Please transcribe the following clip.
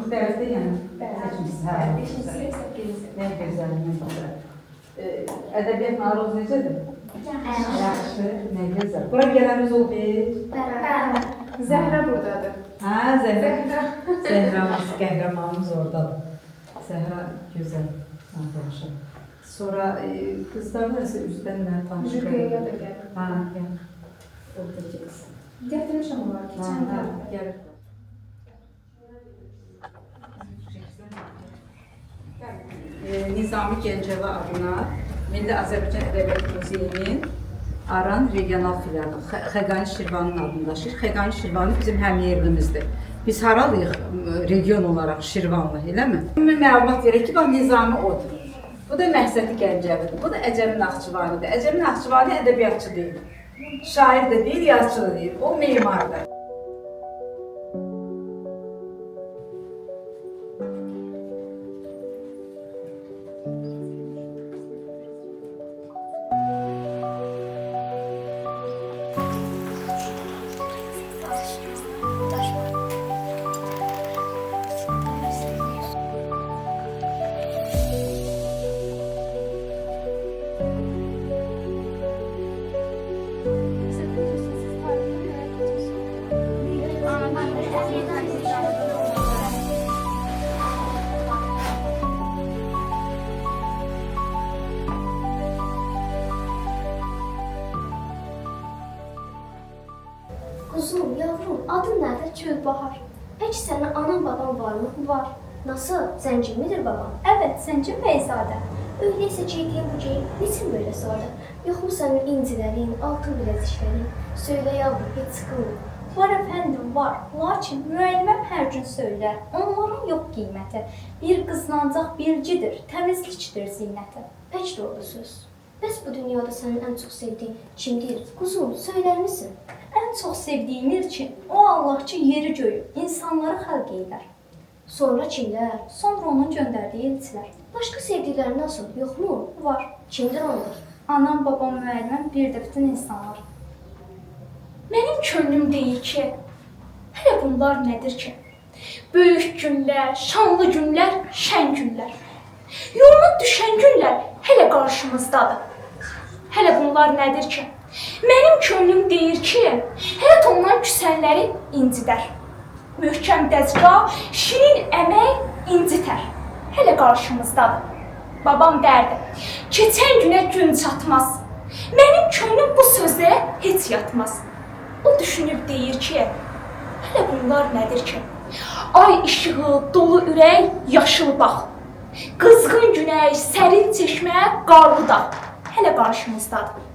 müxtəlifdir yəni. Nə gözəl, nə gözəl. Ədəbiyyat maruz necədir? Yaxşı, nə gözəl. Bura gələnimiz oldu? Zəhra buradadır. Hə, Zəhra. Zəhramız, qəhrəmanımız oradadır. Zəhra gözəl, yaxşı. Sonra qızlar nəsə üzdən nə tanışır? Rüqeyyə də gəlir. Hə, gəl. Oradakı qız. Gətirmişəm onlar, keçən dəfə. Gəlir. Nizami Gəncəvi adına Milli Azərbaycan Ədəbiyyat Muzeyinin Aran regional filialı Xəqani Şirvanın adını daşıyır. Xəqani Şirvanı bizim həmyerlimizdir. Biz haralıyıq region olaraq Şirvanlı, eləmi? Məlumat verək ki, bax Nizami odur. Bu da Məhsəti Gəncəvidir. Bu da Əcəmi Naxçıvanidir. Əcəmi Naxçıvani ədəbiyyatçı deyil. Şair də deyil, yazıcı da deyil. O memardır. Kuzum, yavrum, adın nerede? Çölbahar. Peki senin anan baban var mı? Var. Nasıl? Zencin midir baban? Evet, Zencin Beyzade. Öyleyse giydiğin bu geyim niçin böyle sade? Yok mu senin incilerin, altın bileziklerin? Söyle yavrum, hiç sıkılma. Var efendim, var. Lakin müəlliməm hər gün söylər, onların yok qiyməti. Bir qızın ancaq bircidir, təmizlikdir zinəti. Pek doğru söz. Bəs bu dünyada senin en çok sevdiğin kimdir? Kuzum, söyler misin? Ən çox sevdiyim için o Allah ki yeri göyü, insanları xəlq eylər. Sonra kimler? Sonra onun göndərdiyi elçilər. Başka sevdikleri nasıl? Yok mu? Var. Kimdir onlar? Anam, babam, müəlliməm, bir də bütün insanlar. Mənim könlüm deyir ki, hələ bunlar nədir ki? Böyük günlər, şanlı günlər, şən günlər. Yoluna düşən günlər hələ qarşımızdadır. Hələ bunlar nədir ki? Mənim könlüm deyir ki, həyat ondan küsənləri incidər. Möhkəm dəzgah, şirin əmək incitər. Hələ qarşımızdadır. Babam dərdi, keçən günə gün çatmaz. Mənim könlüm bu sözlərə heç yatmaz. O düşünüb deyir ki, hələ bunlar nədir ki? Ay işığı, dolu ürək, yaşıl bağ. Qızğın günəş, sərin çeşmə, qarlı dağ. Hələ qarşımızdadır.